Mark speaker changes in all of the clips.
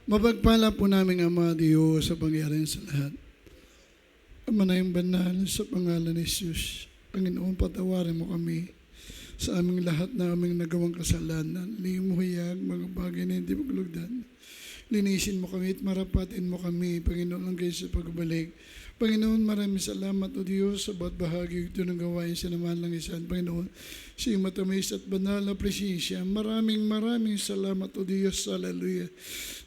Speaker 1: Mapagpala po namin Ama Diyos sa pangyarihan sa lahat. Ama na yung banal sa pangalan ni Jesus. Panginoon, patawarin mo kami sa aming lahat na aming nagawang kasalanan. Limuhayag, mga bagay na hindi maglugdan. Linisin mo kami at marapatin mo kami, Panginoon, ang kayo sa pagbalik. Panginoon, maraming salamat o Diyos sa bawat bahagi ito ng gawain sa naman lang isan. Panginoon, si matamis at banal na presensya. Maraming salamat o Diyos. Hallelujah.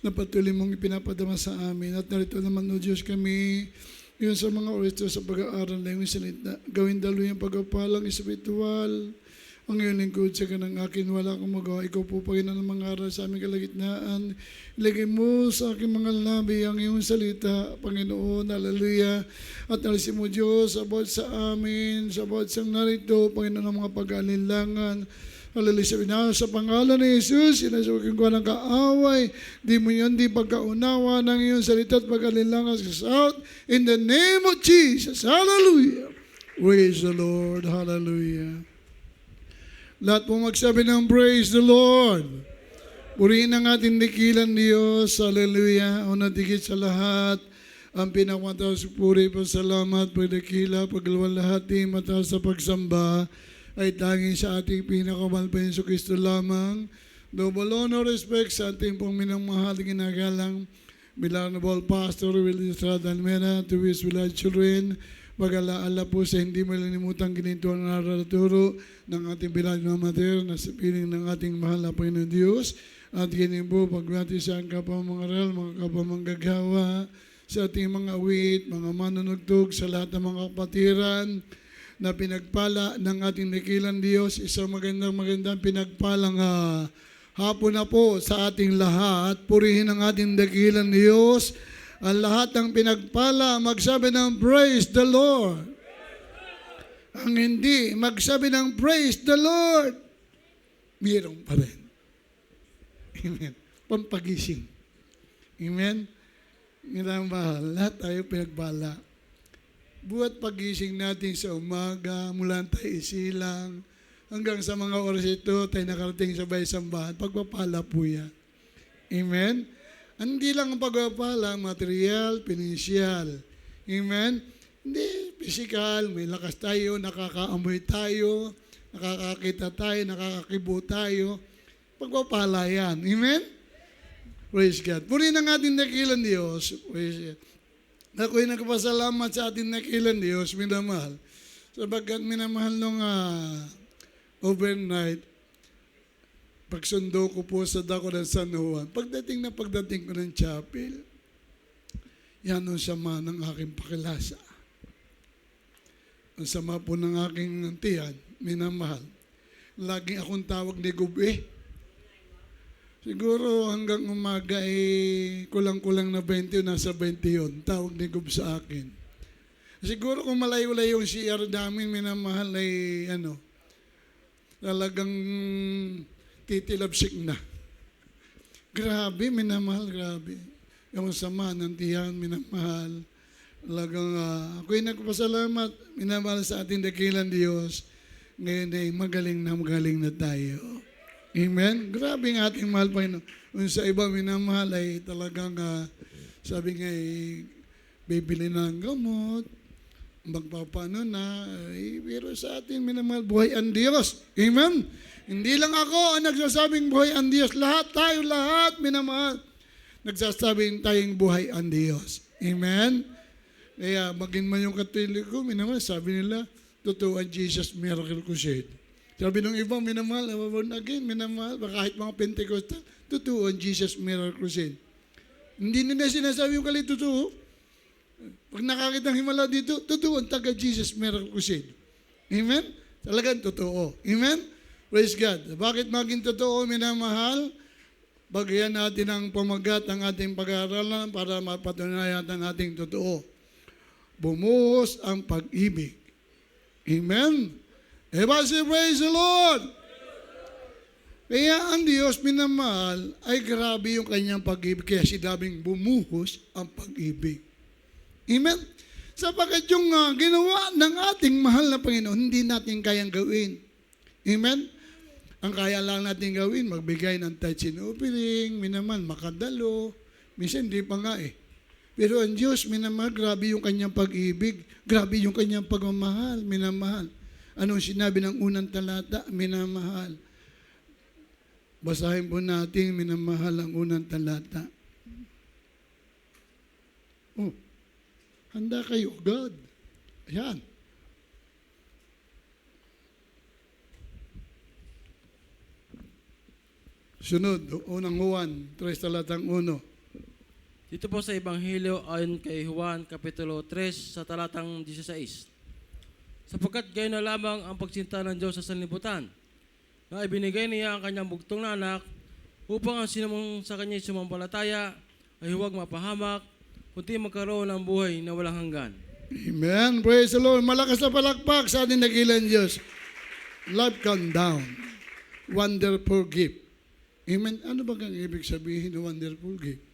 Speaker 1: Na patuloy mong ipinapadama sa amin. At narito naman o Diyos kami, yun sa mga oras sa pag-aaral na yung salita. Gawin dalo yung pagpapalang espiritual. Ang iyong lingkod sa kanang akin, wala akong magawa. Ikaw po, Panginoon, ang mga aral sa aming kalagitnaan. Ilagay mo sa aking mga labi ang iyong salita, Panginoon, hallelujah. At nalisin mo, Diyos, about sa amin, sa about sa narito, Panginoon, ang mga pag-alinlangan. Hallelujah. Sa pangalan ni Jesus, sinasukin ko ng kaaway. Di mo yun, di pagkaunawa ng iyong salita at pag-alinlangan sa out. In the name of Jesus, hallelujah. Praise the Lord, hallelujah. Lahat po magsabi ng praise the Lord. Purihin ang ating dikilan Diyos. Hallelujah. Una digit sa lahat. Ang pinakamataas puri, pasalamat, pagdakila, pagluwalhati, mataas sa pagsamba ay tanging sa ating pinakamahal pa Yesu Kristo lamang. Double honor, respect sa ating pong minamahal, ginagalang Honorable Pastor Willie Estrada Almena, to his beloved children, pag-alaala po sa hindi malilimutan gininto ang naraturo ng ating beloved Mama Mother na sa piling ng ating mahal na Panginoon Diyos. At ganyan po, pagwati sa ang kapamangaral, mga kapamanggagawa, sa ating mga awit, mga manunugtog, sa lahat ng mga kapatiran na pinagpala ng ating dakilang Diyos. Isang magandang pinagpalang hapon na po sa ating lahat. Purihin ang ating dakilang Diyos. Ang lahat ng pinagpala, magsabi ng praise the Lord. Ang hindi, magsabi ng praise the Lord. Mayroon pa rin. Amen. Pampagising. Amen. Ngayon mahal, lahat tayo pinagpala. Buhat pagising natin sa umaga, mula tayo isilang, hanggang sa mga oras ito, tayo nakarating sa bahay sambahan, pagpapala po yan. Amen. Hindi lang ang pagpapala, material, pinansyal. Amen? Hindi, physical, may lakas tayo, nakakaamoy tayo, nakakakita tayo, nakakakibo tayo. Pagpapala yan. Amen? Praise God. Purihin ang ating dakilang Diyos. Praise God. Ako'y nagpasalamat sa ating dakilang Diyos, minamahal. Sabagkat minamahal nung overnight, pagsundo ko po sa dako ng San Juan, pagdating ko ng chapel, yan ang sama ng aking pakilasa. Ang sama po ng aking tiyan, minamahal. Laging akong tawag ni Gubi. Siguro hanggang umaga kulang-kulang na 20 o nasa 20 yun, tawag ni Gub sa akin. Siguro kung malayo-layo yung CR namin, minamahal ay talagang titilabsik na. Grabe, minamahal, grabe. Yung sama ng tiyan, minamahal. Talagang ako'y nagpasalamat, minamahal sa ating dakilang Diyos. Ngayon ay magaling na tayo. Amen? Grabe ang ating mahal Panginoon. Kung sa iba minamahal ay talagang, sabi nga bibili na ng gamot, magpapano na, pero sa atin minamahal, buhay ang Diyos. Amen? Hindi lang ako ang nagsasabing buhay ang Diyos. Lahat, minamahal. Nagsasabing tayong buhay ang Diyos. Amen? Kaya maging man yung Katoliko, minamahal, sabi nila, totoo ang Jesus Miracle Crusade. Sabi ng iba, minamahal, born again, minamahal, kahit mga Pentecostal, totoo ang Jesus Miracle Crusade. Hindi nila sinasabi yung kalit totoo. Pag nakakita ng himala dito, totoo ang taga Jesus Miracle Crusade. Amen? Talagang totoo. Amen? Praise God. Bakit maging totoo, minamahal? Bagyan natin ang pamagat ang ating pag-aaralan para mapatunayan ang ating totoo. Bumuhos ang pag-ibig. Amen? Everybody say, praise the Lord! Kaya ang Diyos, minamahal, ay grabe yung kanyang pag-ibig. Kaya sinabing bumuhos ang pag-ibig. Amen? Sapagkat yung ginawa ng ating mahal na Panginoon, hindi natin kayang gawin. Amen? Ang kaya lang natin gawin, magbigay ng tithes and offering, minaman makadalo, Minsan hindi pa nga eh. Pero ang Diyos, minamahal, grabe yung kanyang pag-ibig, grabe yung kanyang pagmamahal, minamahal. Anong sinabi ng unang talata? Minamahal. Basahin po natin, minamahal ang unang talata. Oh, handa kayo, God. Ayan. Sunod, unang Juan, 3 talatang 1.
Speaker 2: Dito po sa Ebanghelyo ayon kay Juan, Kapitulo 3, sa talatang 16. Sapagkat gayon na lamang ang pagsinta ng Diyos sa sanlibutan, na ibinigay niya ang kanyang bugtong na anak, upang ang sinumang sa kanya sumampalataya ay huwag mapahamak, kundi magkaroon ng buhay na walang hanggan.
Speaker 1: Amen. Praise the Lord. Malakas na palakpak sa ating dakilang Diyos. Love come down. Wonderful gift. Amen. Ano ba ang ibig sabihin ng wonderful gift?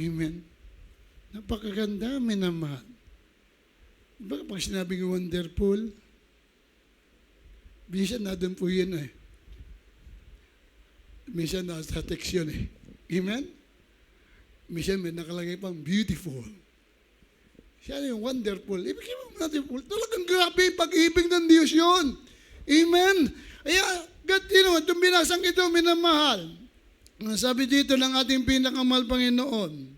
Speaker 1: Amen. Napakaganda, minamahal. Diba pag sinabing wonderful, minsan na doon po yun eh. Minsan na sa text yun eh. Amen? Minsan may nakalagay pang beautiful. Siya yung wonderful. Ibig sabihin wonderful. Talagang grabe yung pag-ibig ng Diyos yun. Amen? Kaya, God, itong binasang ito, minamahal. Ang sabi dito ng ating pinakamahal Panginoon,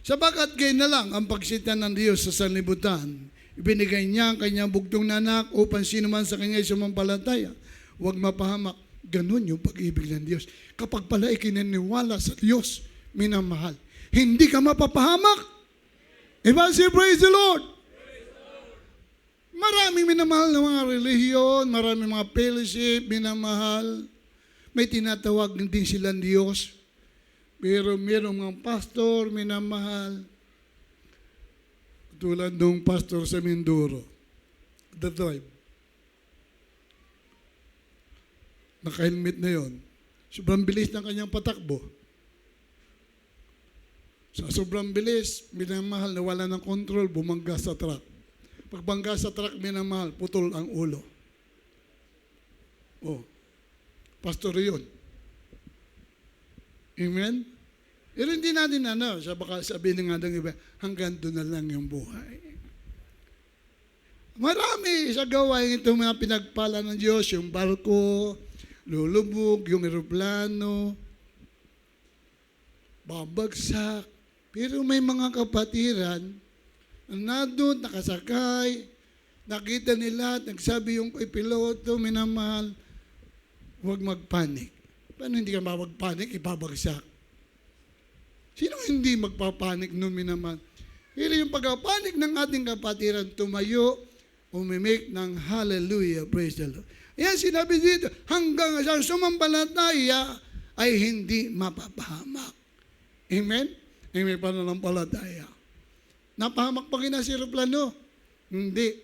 Speaker 1: sapagat gayon na lang ang pagsita ng Diyos sa sanlibutan, ibinigay niya ang kanyang bugtong na anak upang sino man sa kanya sumampalataya, huwag mapahamak. Ganun yung pag-ibig ng Diyos. Kapag pala ikinaniwala sa Diyos, minamahal, hindi ka mapapahamak. Say, praise the Lord. Maraming minamahal na mga relihiyon, maraming mga fellowship, minamahal. May tinatawag din silang Diyos. Pero mayroong mga pastor, minamahal. Tulad ng pastor sa Mindoro, the tribe. Naka-helmet na yon. Sobrang bilis ng kanyang patakbo. Sa sobrang bilis, minamahal na wala ng control, bumangga sa truck. Pagbangga sa truck, minamahal, putol ang ulo. Pastor yun. Amen? Pero hindi natin baka sabihin nga ng iba, hanggang doon na lang yung buhay. Marami sa gawain itong mga pinagpala ng Diyos, yung barko, lulubog, yung eroplano, babagsak. Pero may mga kapatiran, na doon, nakasakay, nakita nila, nagsabi yung piloto, minamahal, huwag magpanik. Paano hindi ka magpanik? Ibabagsak. Sino hindi magpapanik noon, minamahal? Pero yung pagpapanik ng ating kapatiran, tumayo, umimik ng hallelujah, praise the Lord. Yan sinabi dito, hanggang sa sumampalataya ay hindi mapapahamak. Amen? Amen, pananampalataya. Napahamak pa kina si aeroplano? Hindi.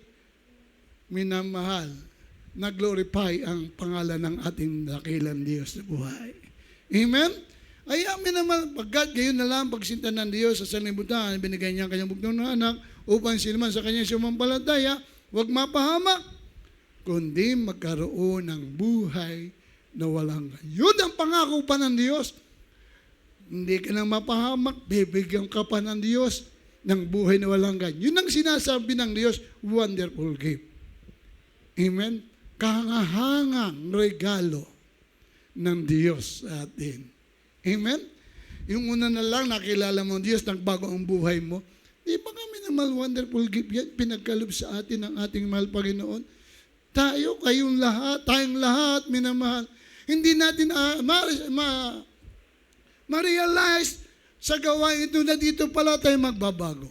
Speaker 1: Minamahal. Nag-glorify ang pangalan ng ating dakilang Diyos sa buhay. Amen? Ay, minamahal. Pagkat gayon na lang pagsinta ng Diyos sa sanlibutan, binigay niya ang kanyang bugtong na anak upang sino man sa kanyang sumampalataya, huwag mapahamak, kundi magkaroon ng buhay na walang hanggan. Yun ang pangako pa ng Diyos. Hindi ka nang mapahamak, bibigyan ka pa ng Diyos ng buhay na walang hanggan. Yun ang sinasabi ng Diyos, wonderful gift. Amen? Kahangahangang regalo ng Diyos sa atin. Amen? Yung una na lang, nakilala mo ang Diyos, nagbago ang buhay mo. Di ba kami naman wonderful gift yan? Pinagkalob sa atin ng ating mahal Panginoon. Tayong lahat, minamahal. Hindi natin ma-realize sa gawain ito na dito pala tayo magbabago.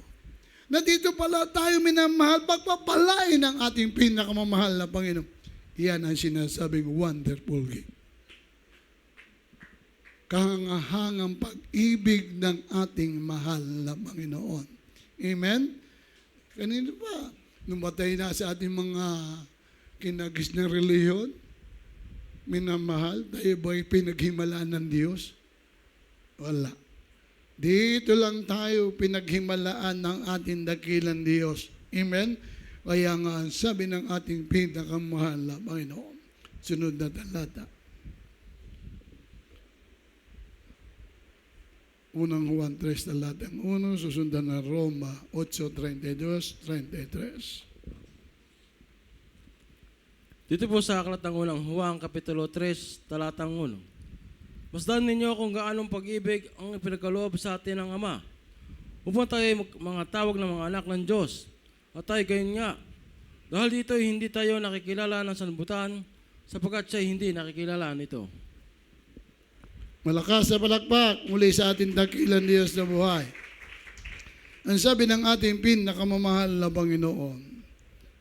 Speaker 1: Na dito pala tayo minamahal, pagpapalain ng ating pinakamamahal na Panginoon. Yan ang sinasabing wonderful gift. Kahangahangang pag-ibig ng ating mahal na Panginoon. Amen? Kanino pa? Nung batay na sa ating mga kinagis na reliyon, minamahal, tayo ba'y pinaghimalaan ng Diyos? Wala. Dito lang tayo pinaghimalaan ng ating dakilang Diyos. Amen? Kaya nga, sabi ng ating pinakamahal na Panginoon. Sunod na talata. Unang Juan 3, talatang 1, susundan ng Roma 8:32-33.
Speaker 2: Dito po sa aklat ng unang Juan, Kapitulo 3, talatang 1. Masdan ninyo kung gaanong pag-ibig ang ipinagkaloob sa atin ng Ama, upang tayo mga tawag ng mga anak ng Diyos. At tayo gayon nga. Dahil dito hindi tayo nakikilala ng sanlibutan, sapagkat siya hindi nakikilala nito.
Speaker 1: Malakas na palakpak muli sa ating dakilang Diyos na buhay. Ang sabi ng ating pinakamamahal na Panginoon,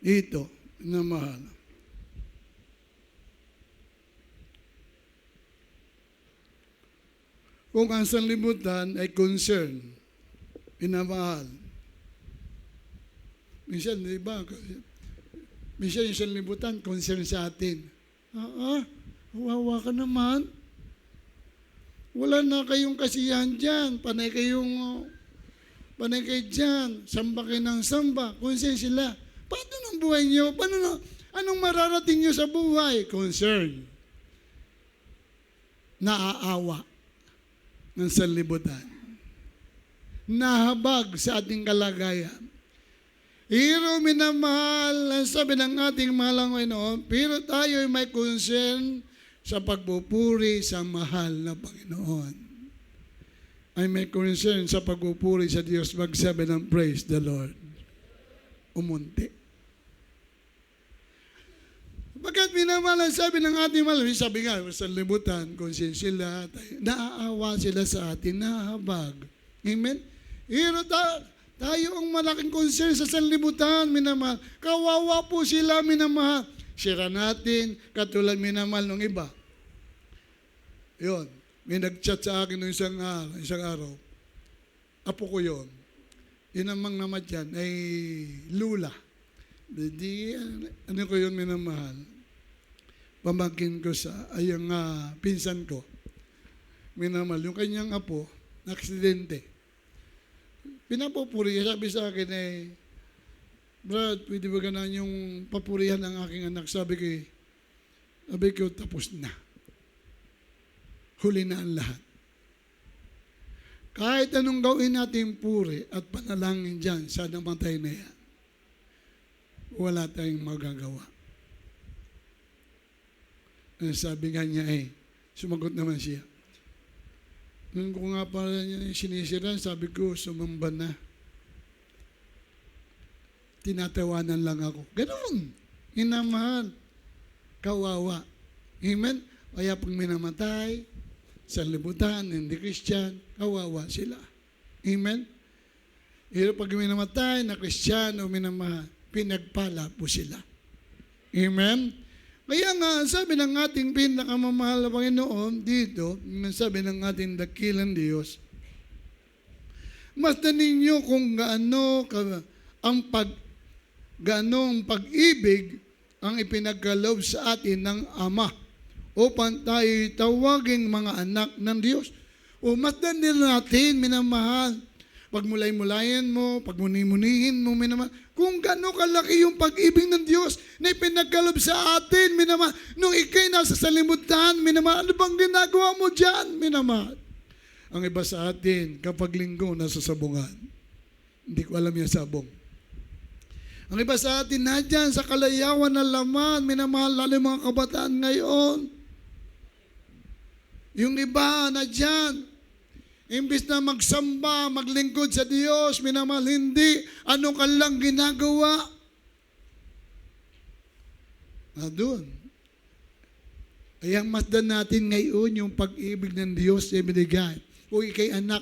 Speaker 1: ito na mahal. Kung ang sanlibutan ay concern, pinamahal. Minsan, di ba? Minsan yung sanlibutan, concern sa atin. Wawa ka naman. Wala na kayong kasiyahan dyan. Panay kayo dyan. Samba kayo ng samba. Concern sila. Paano ng buhay nyo? Anong mararating nyo sa buhay? Concern. Naaawa ng sanlibutan. Nahabag sa ating kalagayan. Pero minamahal, ang sabi ng ating mahalang Panginoon, pero tayo ay may concern sa pagpupuri sa mahal na Panginoon. Ay may concern sa pagpupuri sa Diyos, magsabi ng praise the Lord. Umunti. Pagkat minamahal, ang sabi ng ating mahal, sabi nga, sa libutan, concern sila, naaawa sila sa atin, nahabag. Amen? Pero tayo ang malaking concern sa sanlibutan, minamahal. Kawawa po sila, minamahal. Share natin, katulad minamahal ng iba. Yun, may nag-chat sa akin ng isang araw. Apo ko yun. Yun namang naman dyan ay lula. Ano ko yun, minamahal? Pamangkin ko ayang pinsan ko. Minamahal, yung kanyang apo, na-aksidente. Pinapupuri, sabi sa akin Brad, pwede ba ganan yung papurihan ng aking anak? Sabi ko, tapos na. Huli na ang lahat. Kahit anong gawin natin puri at panalangin dyan, sana matay na yan. Wala tayong magagawa. Sabi nga niya sumagot naman siya. Nung ko nga pala niya sinisira, sabi ko, sumamba na. Tinatawanan lang ako. Ganun. Inamahal. Kawawa. Amen? Kaya pag minamatay, sa libutan, hindi Christian, kawawa sila. Amen? Pero pag minamatay na Christian o minamahal, pinagpala po sila. Amen? Kaya nga, sabi ng ating pinakamamahal na Panginoon dito, sabi ng ating dakilang Diyos, masdan ninyo kung gaano ang pag-ibig ang ipinagkaloob sa atin ng Ama upang tayo tawaging mga anak ng Diyos. O masdan din natin, minamahal, pagmulay-mulayan mo, pagmuni-munihin mo, minamahal, kung gano'n kalaki yung pag-ibig ng Diyos na ipinagkaloob sa atin, minamahal, nung ikay nasa salimutan, minamahal, ano bang ginagawa mo dyan, minamahal? Ang iba sa atin, kapag linggo, nasa sabungan. Hindi ko alam yung sabong. Ang iba sa atin, na dyan, sa kalayawan na laman, minamahal, lalo yung mga kabataan ngayon. Yung iba, na dyan, imbis na magsamba, maglingkod sa Diyos, minamahal, hindi. Ano ka lang ginagawa? Doon. Kaya masdan natin ngayon yung pag-ibig ng Diyos na binigay. Kung ikay anak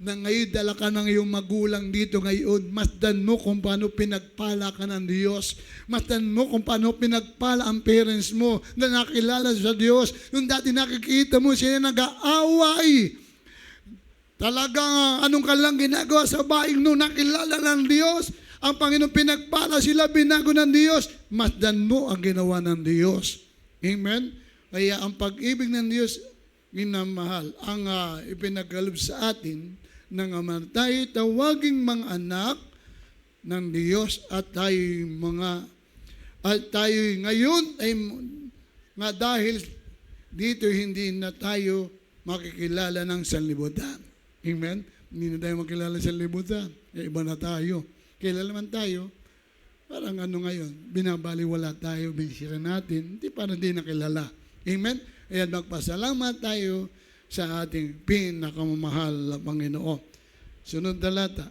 Speaker 1: na ngayon dala ka ng iyong magulang dito ngayon, masdan mo kung paano pinagpala ka ng Diyos. Masdan mo kung paano pinagpala ang parents mo na nakilala sa Diyos. Yung dati nakikita mo sila nag-aaway. Talagang anong ka lang ginagawa sa baing nung nakilala ng Diyos, ang Panginoon pinagpala sila, binago ng Diyos, masdan mo ang ginawa ng Diyos. Amen? Kaya ang pag-ibig ng Diyos, minamahal, ang ipinagkaloob sa atin, ng Ama, tayo tawaging mga anak ng Diyos at tayo ngayon ay nga dahil dito hindi na tayo makikilala ng sanlibutan. Amen? Hindi na tayo makilala sa libutan. Iba na tayo. Kilala man tayo, parang ano ngayon, binabaliwala tayo, binisira natin, hindi pa din nakilala. Amen? Kaya magpasalamat tayo sa ating pinakamamahal na Panginoon. Sunod talata.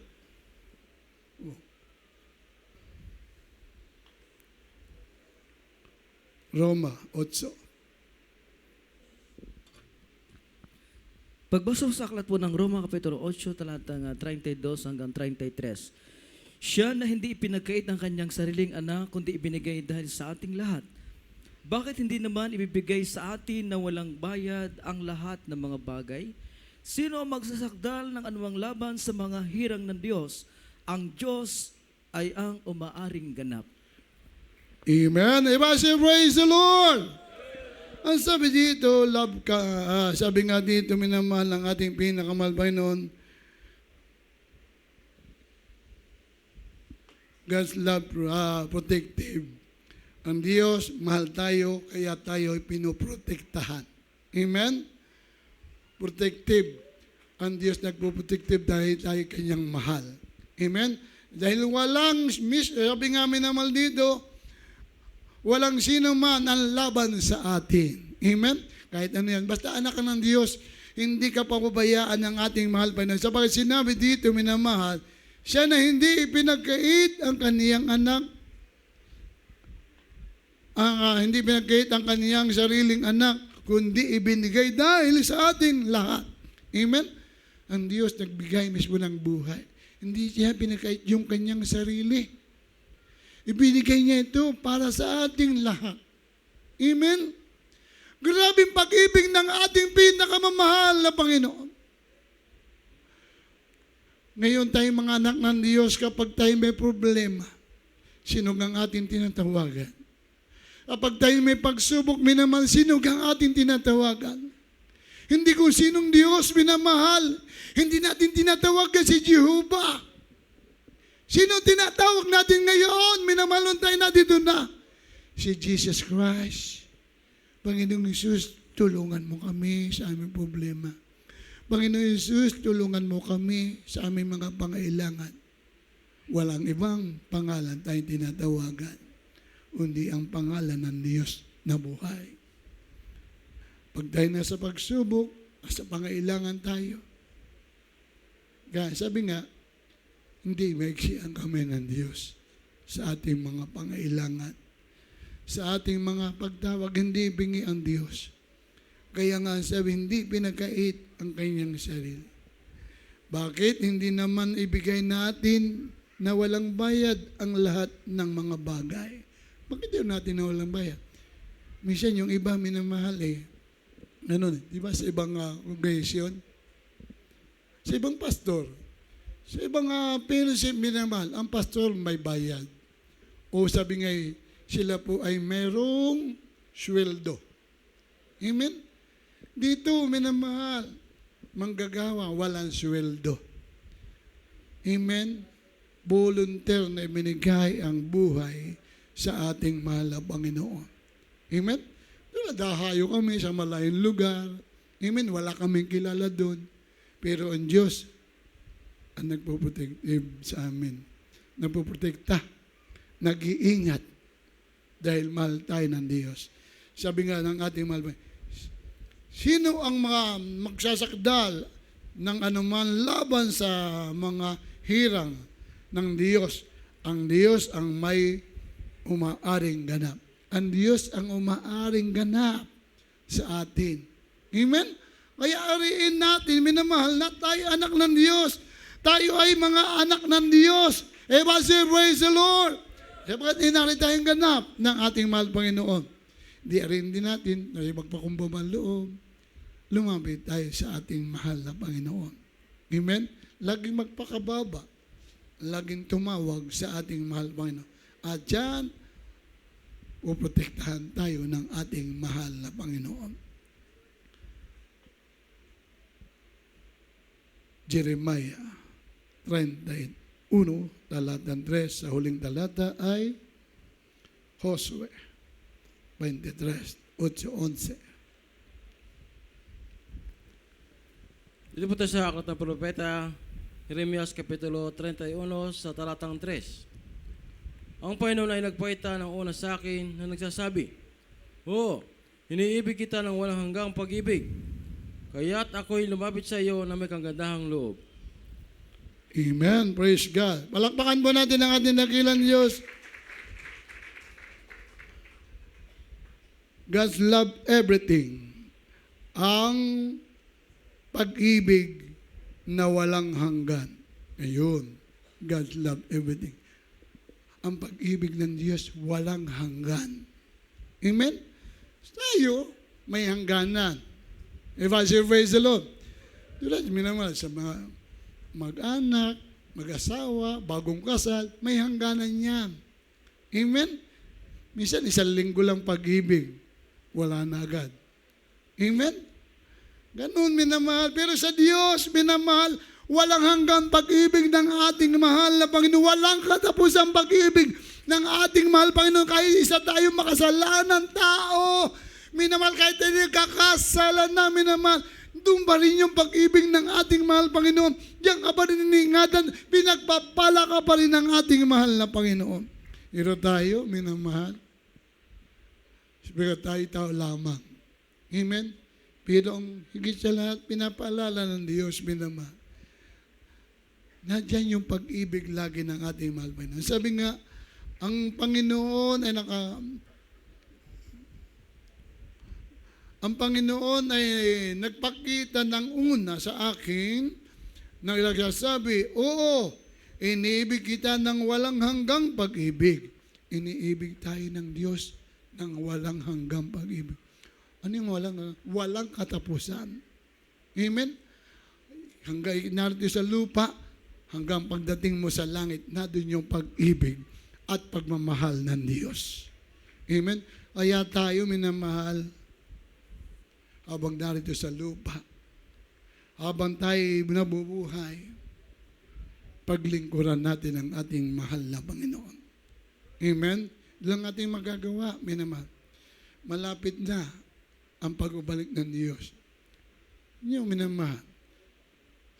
Speaker 1: Roma 8.
Speaker 3: Pagbasa sa aklat po ng Roma Kapitulo 8, talatang 32 hanggang 33. Siya na hindi ipinagkait ng kanyang sariling anak, kundi ibinigay dahil sa ating lahat. Bakit hindi naman ibibigay sa atin na walang bayad ang lahat ng mga bagay? Sino ang magsasakdal ng anumang laban sa mga hirang ng Diyos? Ang Diyos ay ang umaaring ganap.
Speaker 1: Amen. Iba siya, praise the Lord. Ang sabi dito, love ka. Sabi nga dito, minamahal ng ating pinakamahal Panginoon. God's love protective. Ang Diyos, mahal tayo, kaya tayo ay pinoprotektahan. Amen? Protective. Ang Diyos nagpo-protective dahil tayo kanyang mahal. Amen? Dahil walang, sabi nga minamahal dito, walang sino man ang laban sa atin. Amen? Kahit ano yan. Basta anak ka ng Diyos, hindi ka papabayaan ng ating mahal Panginoon. Sapagkat sinabi dito, minamahal, siya na hindi ipinagkait ang kaniyang anak, hindi pinagkait ang kaniyang sariling anak, kundi ibinigay dahil sa ating lahat. Amen? Ang Diyos nagbigay mismo ng buhay. Hindi siya pinagkait yung kanyang sarili. Ibinigay niya ito para sa ating lahat. Amen? Grabing pag-ibig ng ating pinakamamahal na Panginoon. Ngayon tayong mga anak ng Diyos, kapag tayo may problema, sino ang ating tinatawagan? Kapag tayo may pagsubok, minamahal, sino ang ating tinatawagan? Hindi kung sinong Diyos minamahal. Hindi natin tinatawagan si Jehovah. Sino tinatawag natin ngayon? Minamalon tayo na dito na. Si Jesus Christ. Panginoong Isus, tulungan mo kami sa aming problema. Panginoong Isus, tulungan mo kami sa aming mga pangailangan. Walang ibang pangalan tayong tinatawagan, kundi ang pangalan ng Diyos na buhay. Pag tayo nasa pagsubok, nasa pangailangan tayo. Kaya sabi nga, hindi maiksi ang kamay ng Diyos sa ating mga pangailangan. Sa ating mga pagtawag, hindi bingi ang Diyos. Kaya nga sabi, hindi pinagkait ang kanyang sarili. Bakit? Hindi naman ibigay natin na walang bayad ang lahat ng mga bagay. Bakit yun natin na walang bayad? Minsan yung iba minamahal di ba sa ibang congregation? Sa ibang pastor, sa ibang fellowship minamahal, ang pastor may bayad. O sabi nga, sila po ay merong sweldo. Amen? Dito, minamahal, manggagawa, walang sweldo. Amen? Volunteer na ibinigay ang buhay sa ating mahal na Panginoon. Amen? Nadahayo kami sa malayong lugar. Amen? Wala kaming kilala doon. Pero ang Diyos, ang nagpo-protective sa amin. Nagpo-protekta. Nag-iingat. Dahil mahal tayo ng Diyos. Sabi nga ng ating mahal, sino ang mga magsasakdal ng anuman laban sa mga hirang ng Diyos? Ang Diyos ang may umaaring ganap. Ang Diyos ang umaaring ganap sa atin. Amen? Kaya ariin natin, minamahal na tayo anak ng Diyos. Tayo ay mga anak ng Diyos. Praise the Lord. Sabagat inari tayong ganap ng ating mahal Panginoon. Di rin din natin, magpakumbaba ang loob, lumapit tayo sa ating mahal na Panginoon. Amen? Laging magpakababa. Laging tumawag sa ating mahal Panginoon. At dyan, puprotektahan tayo ng ating mahal na Panginoon. Jeremiah 31, talatang 3. Sa huling talata ay Josue 23, 8-11.
Speaker 2: Dito po tayo sa aklat ng propeta, Jeremias Kapitulo 31 sa talatang 3. Ang Panginoon ay nagpaita ng una sa akin na nagsasabi, Oo, iniibig kita ng walang hanggang pag-ibig, kaya't ako'y lumapit sa iyo na may kagandahang loob.
Speaker 1: Amen. Praise God. Palakpakan po natin ang ating dakilang Diyos. God's love everything. Ang pag-ibig na walang hanggan. Ayun. God's love everything. Ang pag-ibig ng Diyos walang hanggan. Amen? Tayo, may hangganan. If I say praise the Lord. Tulad minamahal sa mga mag-anak, mag-asawa, bagong kasal, may hangganan yan. Amen? Minsan, 1 linggo lang pag-ibig. Wala na agad. Amen? Ganun, minamahal. Pero sa Diyos, minamahal, walang hanggang pag-ibig ng ating mahal na Panginoon. Walang katapusang pag-ibig ng ating mahal Panginoon. Kahit isa tayo makasalanan tao. Minamahal, kahit tayo kakasalan na, minamahal, doon pa rin yung pag-ibig ng ating mahal Panginoon. Diyan ka pa rin iniingatan, pinagpapala ka pa rin ng ating mahal na Panginoon. Pero tayo, minamahal, sabihin tayo tao lamang. Amen? Pero ang higit sa lahat, pinapaalala ng Diyos, minamahal. Nandiyan yung pag-ibig lagi ng ating mahal Panginoon. Sabi nga, ang Panginoon ay ang Panginoon ay nagpakita ng una sa akin na nagsasabi, Oo, iniibig kita ng walang hanggang pag-ibig. Iniibig tayo ng Diyos ng walang hanggang pag-ibig. Ano yung walang katapusan? Amen? Hanggang narito sa lupa, hanggang pagdating mo sa langit, na doon yung pag-ibig at pagmamahal ng Diyos. Amen? Kaya tayo minamahal habang narito sa lupa, habang tayo nabubuhay, paglingkuran natin ang ating mahal na Panginoon. Amen? Lang ating magagawa, minamahal. Malapit na ang pag-ubalik ng Diyos. Yung minamahal,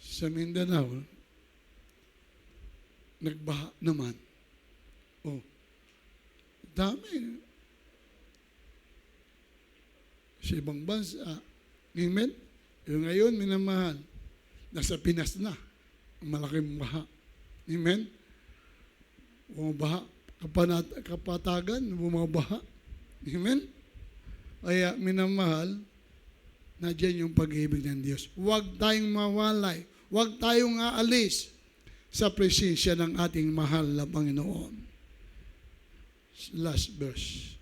Speaker 1: sa Mindanao, nagbaha naman. Oh, dami. Sa ibang bansa. Amen? Yung ngayon, minamahal, nasa Pinas na. Ang malaking baha. Amen? Bumabaha. Kapatagan, bumabaha. Amen? Kaya, minamahal, na dyan yung pag-ibig ng Diyos. Huwag tayong mawalay. Huwag tayong aalis sa presensya ng ating mahal na Panginoon. Last verse.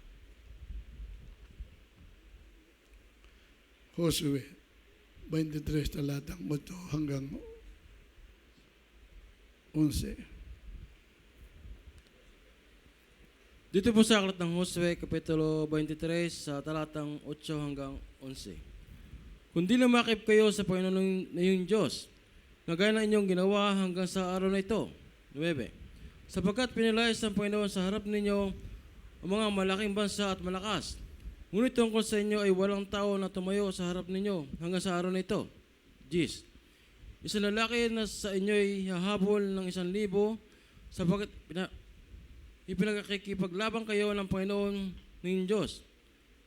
Speaker 1: Josue 23 talatang 8 hanggang 11.
Speaker 2: Dito po sa aklat ng Josue, Kapitulo 23, sa talatang 8 hanggang 11. Kundi lumakip kayo sa Panginoon na iyong Diyos, na gaya ng inyong ginawa hanggang sa araw na ito. 9. Sapagkat pinilayas ng Panginoon sa harap ninyo ang mga malaking bansa at malakas. Ngunit tungkol sa inyo ay walang tao na tumayo sa harap ninyo hanggang sa araw na ito. 10. Isang lalaki na sa inyo ay hahabol ng 1,000, sapagkat ipinagkikipaglabang kayo ng Panginoon ng Diyos,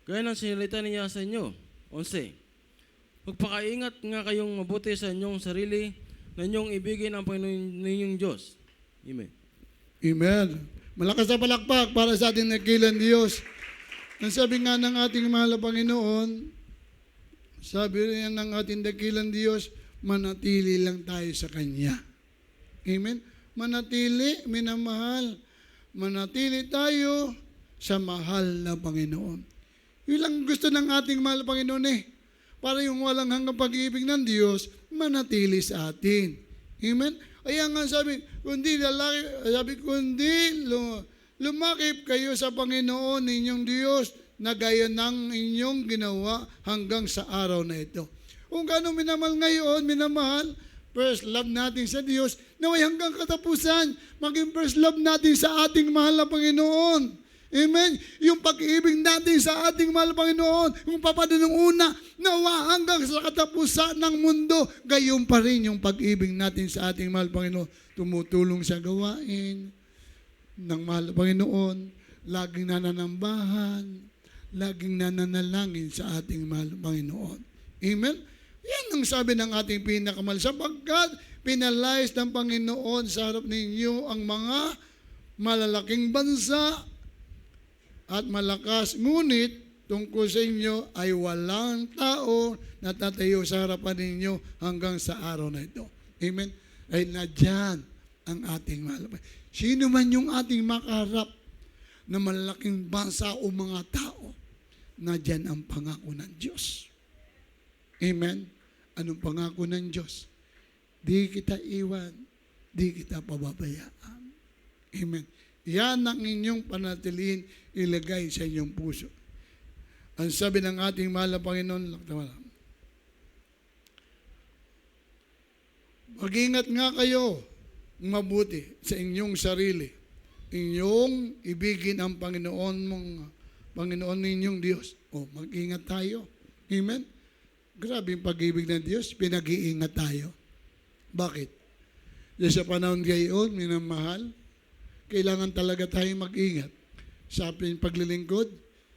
Speaker 2: gaya ng sinalita niya sa inyo. 11. Magpakaingat nga kayong mabuti sa inyong sarili na inyong ibigin ang Panginoon ninyong Diyos. Amen.
Speaker 1: Amen. Malakas na palakpak para sa ating nakilang Diyos. Ang sabi nga ng ating mahal na Panginoon, sabi rin ng ating dakilang Diyos, manatili lang tayo sa Kanya. Amen? Manatili, minamahal. Manatili tayo sa mahal na Panginoon. Yun lang gusto ng ating mahal na Panginoon para yung walang hanggang pag-ibig ng Diyos, manatili sa atin. Amen? Kaya nga sabi, lumakip kayo sa Panginoon ninyong Diyos na gaya ng inyong ginawa hanggang sa araw na ito. Kung gano'ng minamahal ngayon, minamahal, first love natin sa Diyos, na may hanggang katapusan, maging first love natin sa ating mahal na Panginoon. Amen? Yung pag-ibig natin sa ating mahal na Panginoon, kung paano nung una, nawa hanggang hanggang sa katapusan ng mundo. Gayon pa rin yung pag-ibig natin sa ating mahal Panginoon. Tumutulong sa gawain ng mahal Panginoon, laging nananambahan, laging nananalangin sa ating mahal Panginoon. Amen? Yan ang sabi ng ating pinakamahal. Sapagkat pinalayas ng Panginoon sa harap ninyo ang mga malalaking bansa at malakas, ngunit tungkol sa inyo ay walang tao na tatayo sa harapan ninyo hanggang sa araw na ito. Amen? Ay nadyan ang ating mahal. Sino man yung ating makaharap na malaking bansa o mga tao, nadyan ang pangako ng Diyos. Amen? Anong pangako ng Diyos? Di kita iwan, di kita pababayaan. Amen. Yan ang inyong panatilihin ilagay sa inyong puso. Ang sabi ng ating mahal na Panginoon, mag-ingat nga kayo mabuti sa inyong sarili. Inyong ibigin ang Panginoon ninyong Diyos. O, mag-ingat tayo. Amen? Grabe yung pag-ibig ng Diyos, pinag-iingat tayo. Bakit? Sa panahon ngayon, minamahal, kailangan talaga tayong mag-ingat. Sa ating paglilingkod,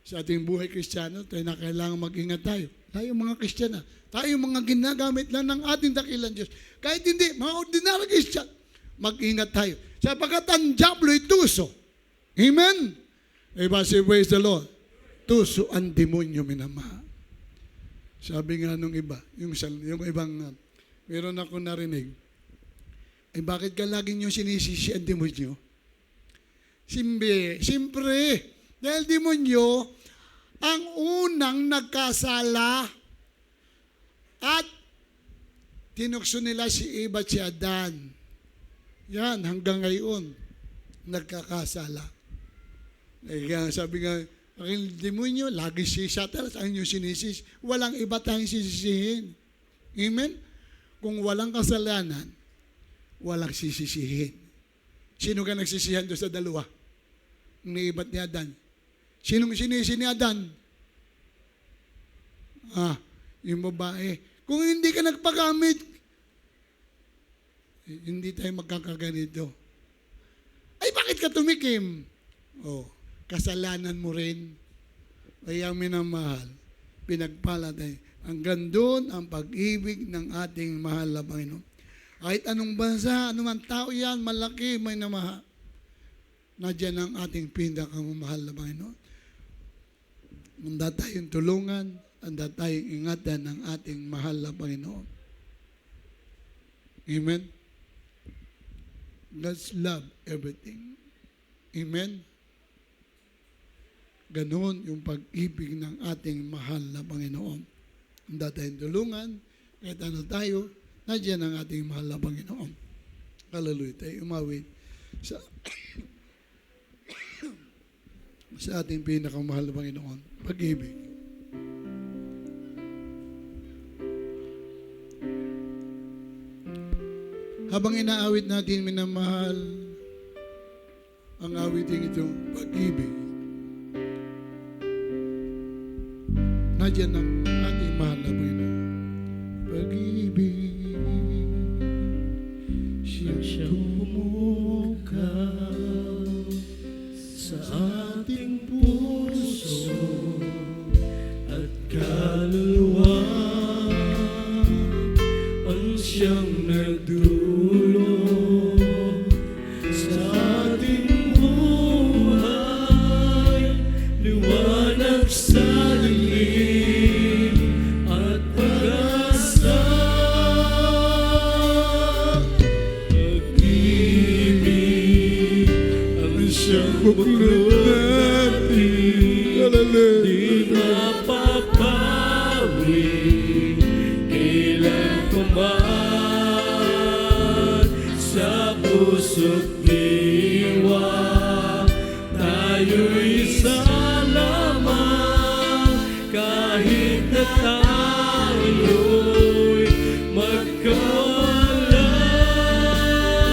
Speaker 1: sa ating buhay Kristiyano, tayo na kailangan mag-ingat tayo. Tayo mga Kristiyana, tayo mga ginagamit lang ng ating dakilang Diyos. Kahit hindi, mga ordinary Kristyan, mag-ingat tayo. Sapagkat ang diablo'y tuso. Amen? Iba say, praise the Lord. Tuso ang demonyo, minamahal. Sabi nga nung iba, yung ibang, meron ako narinig, ay bakit ka lagi nyo sinisisi ang demonyo? Siyempre, dahil demonyo, ang unang nagkasala at tinukso nila si Eva at si Adan. Yan, hanggang ngayon, nagkakasala. Kaya sabi nga, ang demonyo, lagi si Satanas ang inyong sinisis. Walang iba tayong sisisihin. Amen? Kung walang kasalanan, walang sisisihin. Sino ka nagsisihan doon sa dalawa? Ni Eva at ni Adan. Sinong sinisi ni Adan? Yung babae. Kung hindi ka nagpagamit, hindi tayo magkakaganito. Ay, bakit ka tumikim? Kasalanan mo rin. Kaya minamahal, pinagpala tayo. Hanggang doon ang pag-ibig ng ating mahal na Panginoon. Kahit anong bansa, anumang tao yan, malaki, may namaha. Nadyan ang ating pinakamamahal na Panginoon. Handa tayong tulungan, handa tayong ingatan ng ating mahal na Panginoon. Amen? Let's love everything. Amen? Ganon yung pag-ibig ng ating mahal na Panginoon. Handa tayong tulungan, kahit ano tayo, nadyan ang ating mahal na Panginoon. Hallelujah. Tayo umawit sa sa ating pinakamahal na Panginoon. Pag-ibig. Habang inaawit natin, minamahal, ang awiting ito, pag-ibig. Nadyan ang ating mahal na Panginoon. Pag-ibig, siyang pumukaw sa ating puso at kaluluwa, ang siyang nagdulot sa ating buhay, liwanag sa dilim at pag-asa. Pag-ibig ang siyang buklod natin, di napapawi kailan kuman sa puso't diwa. Tayo'y isa lamang kahit na tayo'y magkawala.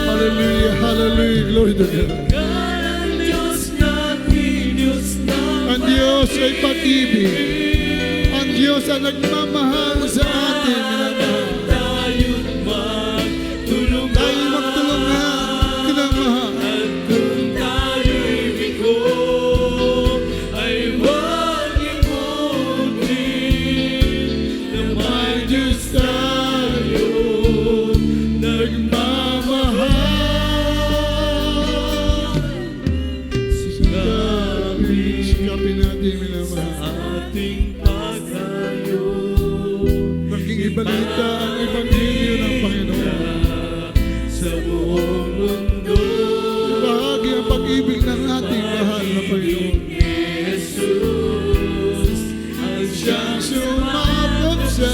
Speaker 4: Hallelujah, hallelujah, glory to God.
Speaker 1: Ang Diyos natin, Diyos natin.
Speaker 4: Ang Diyos ay pag-ibig. Ang Diyos ay nagmamahal sa
Speaker 1: ibalita ang Ebanghelyo ng Panginoon.
Speaker 3: Sa buong mundo,
Speaker 1: Bahagi ang pag-ibig ng ating mahal na Panginoon.
Speaker 3: Jesus, ang siyang
Speaker 1: Sumabot sa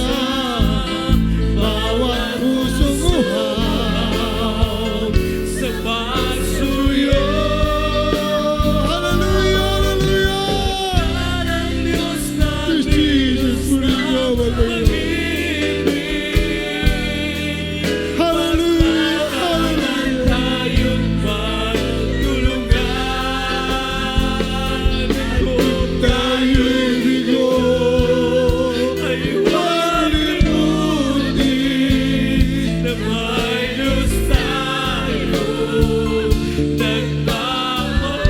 Speaker 1: bawat pusong uhaw.
Speaker 3: sa pagsuyo
Speaker 1: Hallelujah, hallelujah.
Speaker 3: ng Diyos
Speaker 1: Praise
Speaker 3: natin
Speaker 1: Jesus, praise God, Panginoon. Hallelujah, hallelujah.
Speaker 3: tayong magtulungan. Kung
Speaker 1: Tayo'y bigo,
Speaker 3: ay
Speaker 1: malimutin.
Speaker 3: na may Diyos tayo nagmamahal.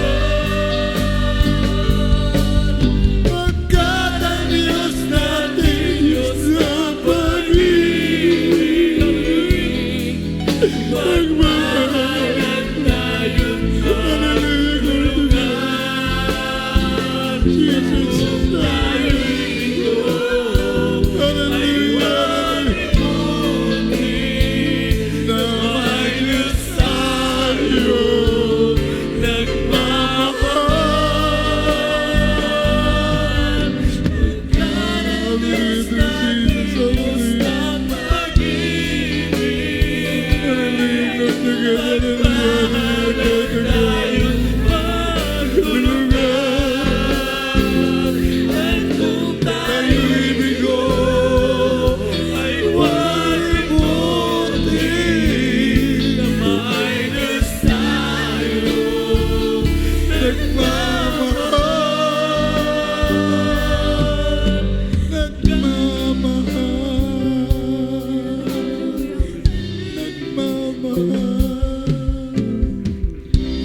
Speaker 1: Pagkat ang Diyos natin, Diyos ng pag-ibig, magmamahal.
Speaker 3: Tayong
Speaker 1: Hallelujah, Jesus tayo. Hallelujah, na may Diyos tayo, nagmamahal. Hallelujah, Jesus,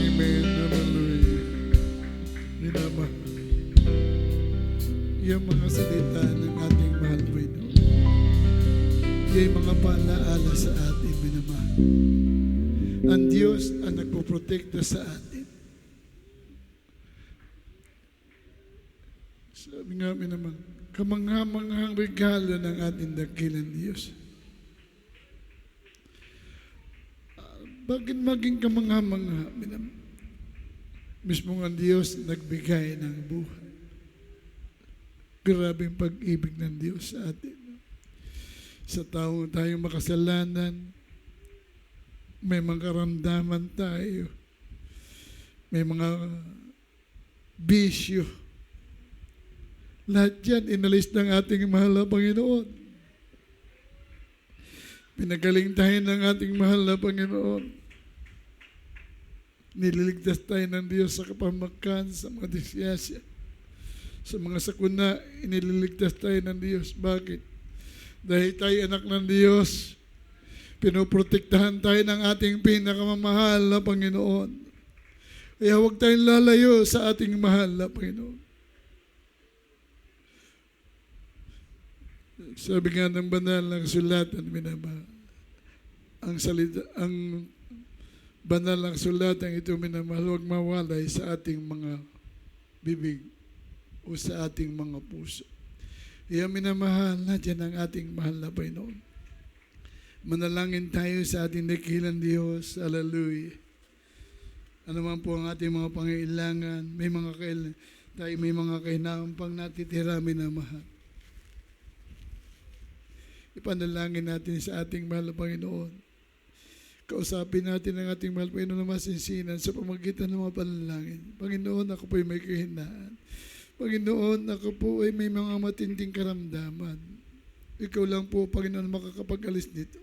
Speaker 1: Amen. Hallelujah. Minamahal. Yung mga salita ng ating mahal na Panginoon. Yung mga paalaala sa atin, minamahal. Ang Diyos ang nagpoprotekta sa atin. Sabi nga minamahal, kamangha-manghang regalo ng ating dakilang Diyos. Bakit maging kamangha-mangha? Mismo ang Diyos nagbigay ng buhay. Grabing pag-ibig ng Diyos sa atin. Sa taong tayong makasalanan, may mga karamdaman tayo. May mga bisyo. Lahat yan inalis ng ating mahal na Panginoon. Pinagaling tayo ng ating mahal na Panginoon. Nililigtas tayo ng Diyos sa kapamakan, sa mga disyasya. Sa mga sakuna, inililigtas tayo ng Diyos. Bakit? Dahil tayo anak ng Diyos, pinoprotektahan tayo ng ating pinakamamahal na Panginoon. Kaya huwag tayong lalayo sa ating mahal na Panginoon. Sabi nga ng banal ng sulatan, ang salita, ang banal ng sulatan ito minamahal, huwag mawalay sa ating mga bibig o sa ating mga puso. Kaya minamahal na dyan ang ating mahal na Panginoon. Manalangin tayo sa ating dakilang Diyos. Hallelujah. Ano man po ang ating mga pangailangan, may mga kahinaan pang natitira, minamahal. Ipanalangin natin sa ating mahal na Panginoon. Kausapin natin ang ating mahal na Panginoon na masinsinan sa pamagitan ng mga panalangin. Panginoon, ako po ay may kahinaan. Panginoon, ako po ay may mga matinding karamdaman. Ikaw lang po, Panginoon, makakapag-alis nito.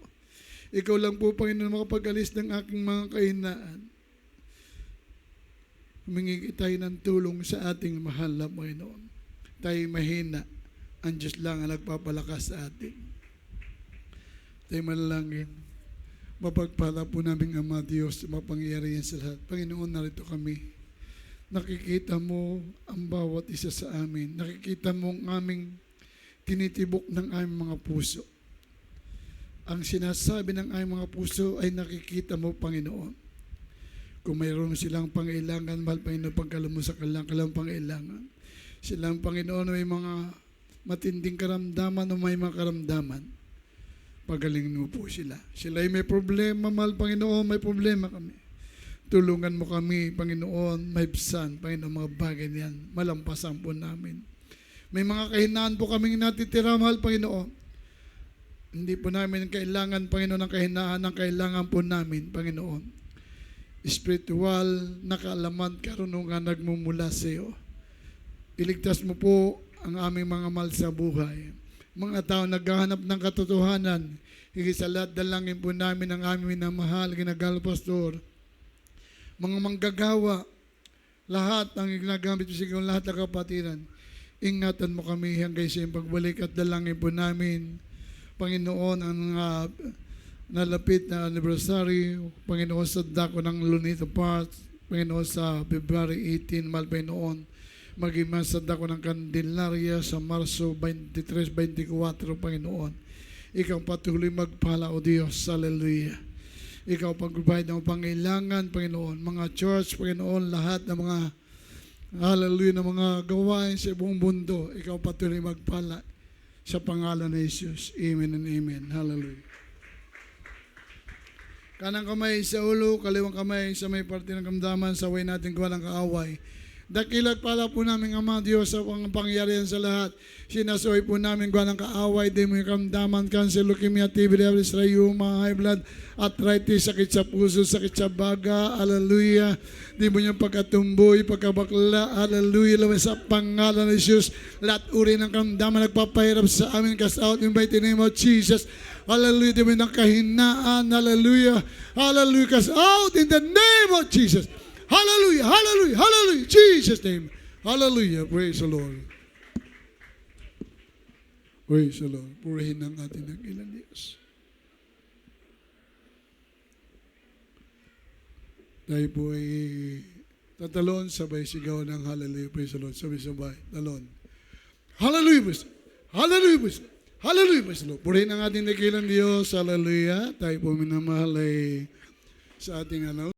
Speaker 1: Ikaw lang po, Panginoon, makapag-alis ng aking mga kahinaan. Humingi tayo ng tulong sa ating mahal na Panginoon. Tayo mahina. Ang Diyos lang ang nagpapalakas sa atin. Tayo manalangin. Mapagpala po namin Ama Diyos, mapangyarihan sa lahat. Panginoon, narito kami. Nakikita mo ang bawat isa sa amin. Nakikita mo ang aming tinitibok ng aming mga puso. Ang sinasabi ng aming mga puso ay nakikita mo, Panginoon. Kung mayroon silang pangailangan, mahal Panginoon, pagkalam mo sa kanilang pangailangan. Silang Panginoon may mga matinding karamdaman o may mga karamdaman. Pagalingin mo po sila. Sila ay may problema, mahal Panginoon, may problema kami. Tulungan mo kami, Panginoon, maibsan, Panginoon, mga bagay niyan. Malampasan po namin. May mga kahinaan po kaming natitira, mahal Panginoon. Hindi po namin kailangan, Panginoon, ng kahinaan, ang kailangan po namin, Panginoon. Spiritual na kaalaman, karunungan nagmumula sa iyo. Iligtas mo po ang aming mga mahal sa buhay. Mga tao naghahanap ng katotohanan, higit sa lahat dalangin po namin ang aming minamahal, ginagal pastor. Mga manggagawa, lahat ang ginagamit po sigaw, lahat ng kapatiran. Ingatan mo kami hanggang sa iyong pagbalik at dalangin po namin, Panginoon, ang nalapit na anniversary, Panginoon, sa dako ng Lunita Park, Panginoon, sa February 18, mahal Panginoon, maging sa dako ng Candelaria sa Marso 23-24, Panginoon. Ikaw patuloy magpala, O Diyos, hallelujah. Ikaw pag-provide ng pangailangan, Panginoon, mga church, Panginoon, lahat ng mga hallelujah, ng mga gawain sa buong mundo, ikaw patuloy magpala sa pangalan ni Jesus. Amen and amen. Hallelujah. Kanang kamay sa ulo, kaliwang kamay sa may parte ng kamdaman, saway natin gawa ng kaaway. Dakilat pala po namin, Ama Diyos, sa pangyarihan sa lahat. Sinasuhay po namin gawa ng kaaway, di mo yung kamdaman, cancer, leukemia, TB, diabetes, rheuma, high blood, arthritis, sakit sa puso, sakit sa baga, hallelujah. Di mo yung pagkatumboy, pagkabakla, hallelujah. Lawas sa pangalan ng Jesus, lahat uri ng kamdaman nagpapahirap sa amin, cast out in the name of Jesus. Hallelujah, di mo yung kahinaan, hallelujah. Hallelujah, cast out in the name of Jesus. Hallelujah, hallelujah, hallelujah, Jesus' name. Hallelujah, praise the Lord. Praise the Lord. Purihin ang ating nagilan Diyos. Tayo po ay tatalon, sabay sigaw ng hallelujah, praise the Lord. Sabay-sabay, talon. Hallelujah, praise the Lord. Hallelujah, praise the Lord. Hallelujah, praise the Lord. Purihin ang ating nagilan Diyos. Hallelujah. Tayo po minamahal ay sa ating